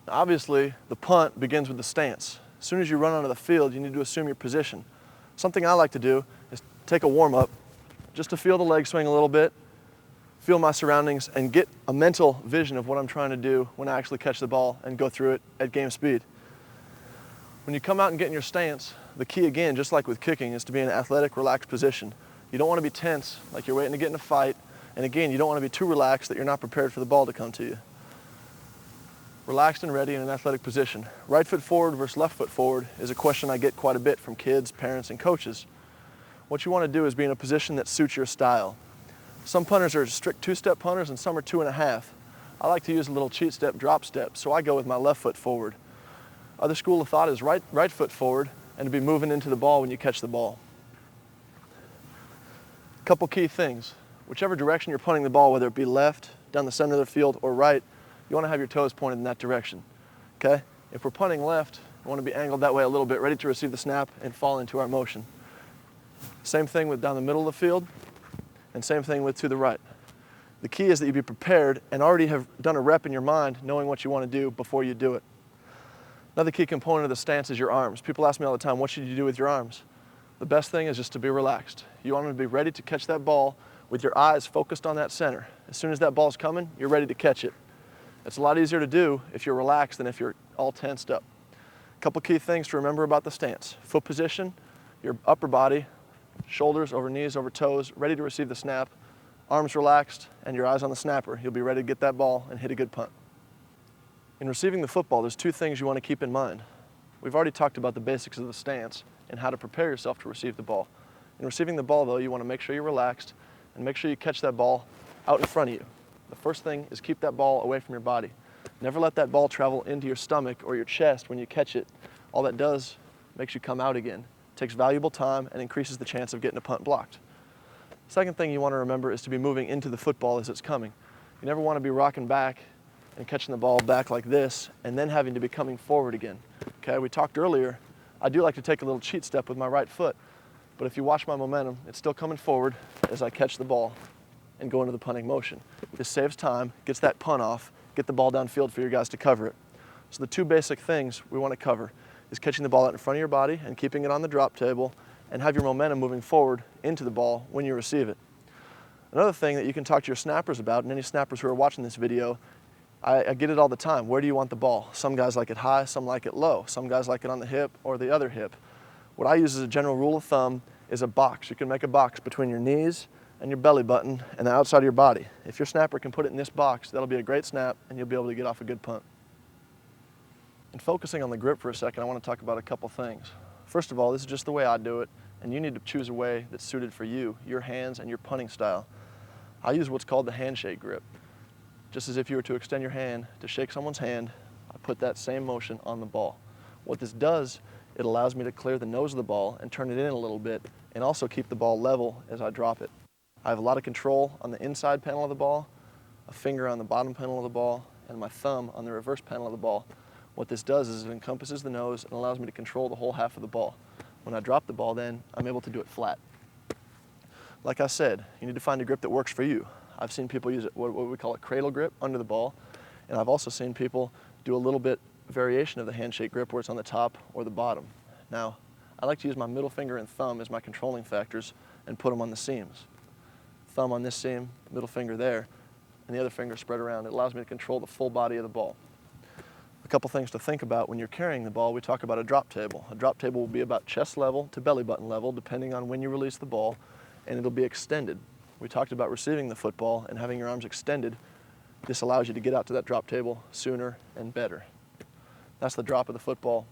Obviously, the punt begins with the stance. As soon as you run onto the field, you need to assume your position. Something I like to do is take a warm-up just to feel the leg swing a little bit, feel my surroundings, and get a mental vision of what I'm trying to do when I actually catch the ball and go through it at game speed. When you come out and get in your stance, the key again, just like with kicking, is to be in an athletic, relaxed position. You don't want to be tense, like you're waiting to get in a fight, and again, you don't want to be too relaxed that you're not prepared for the ball to come to you. Relaxed and ready in an athletic position. Right foot forward versus left foot forward is a question I get quite a bit from kids, parents, and coaches. What you want to do is be in a position that suits your style. Some punters are strict two-step punters and some are 2.5. I like to use a little cheat step, drop step, so I go with my left foot forward. Other school of thought is right foot forward and to be moving into the ball when you catch the ball. A couple key things. Whichever direction you're punting the ball, whether it be left, down the center of the field, or right, you want to have your toes pointed in that direction, okay? If we're punting left, we want to be angled that way a little bit, ready to receive the snap and fall into our motion. Same thing with down the middle of the field, and same thing with to the right. The key is that you be prepared and already have done a rep in your mind, knowing what you want to do before you do it. Another key component of the stance is your arms. People ask me all the time, what should you do with your arms? The best thing is just to be relaxed. You want to be ready to catch that ball with your eyes focused on that center. As soon as that ball's coming, you're ready to catch it. It's a lot easier to do if you're relaxed than if you're all tensed up. A couple key things to remember about the stance. Foot position, your upper body, shoulders over knees, over toes, ready to receive the snap, arms relaxed, and your eyes on the snapper. You'll be ready to get that ball and hit a good punt. In receiving the football, there's two things you want to keep in mind. We've already talked about the basics of the stance and how to prepare yourself to receive the ball. In receiving the ball, though, you want to make sure you're relaxed and make sure you catch that ball out in front of you. The first thing is keep that ball away from your body. Never let that ball travel into your stomach or your chest when you catch it. All that does makes you come out again. It takes valuable time and increases the chance of getting a punt blocked. Second thing you want to remember is to be moving into the football as it's coming. You never want to be rocking back and catching the ball back like this and then having to be coming forward again. Okay, we talked earlier, I do like to take a little cheat step with my right foot, but if you watch my momentum, it's still coming forward as I catch the ball and go into the punting motion. This saves time, gets that punt off, get the ball downfield for your guys to cover it. So the two basic things we want to cover is catching the ball out in front of your body and keeping it on the drop table and have your momentum moving forward into the ball when you receive it. Another thing that you can talk to your snappers about, and any snappers who are watching this video, I get it all the time. Where do you want the ball? Some guys like it high, some like it low. Some guys like it on the hip or the other hip. What I use as a general rule of thumb is a box. You can make a box between your knees and your belly button and the outside of your body. If your snapper can put it in this box, that'll be a great snap and you'll be able to get off a good punt. And focusing on the grip for a second, I want to talk about a couple things. First of all, this is just the way I do it, and you need to choose a way that's suited for you, your hands and your punting style. I use what's called the handshake grip. Just as if you were to extend your hand to shake someone's hand, I put that same motion on the ball. What this does, it allows me to clear the nose of the ball and turn it in a little bit and also keep the ball level as I drop it. I have a lot of control on the inside panel of the ball, a finger on the bottom panel of the ball, and my thumb on the reverse panel of the ball. What this does is it encompasses the nose and allows me to control the whole half of the ball. When I drop the ball then, I'm able to do it flat. Like I said, you need to find a grip that works for you. I've seen people use it, what we call a cradle grip under the ball, and I've also seen people do a little bit variation of the handshake grip where it's on the top or the bottom. Now, I like to use my middle finger and thumb as my controlling factors and put them on the seams. Thumb on this seam, middle finger there, and the other finger spread around. It allows me to control the full body of the ball. A couple things to think about when you're carrying the ball, we talk about a drop table. A drop table will be about chest level to belly button level depending on when you release the ball, and it'll be extended. We talked about receiving the football and having your arms extended. This allows you to get out to that drop table sooner and better. That's the drop of the football.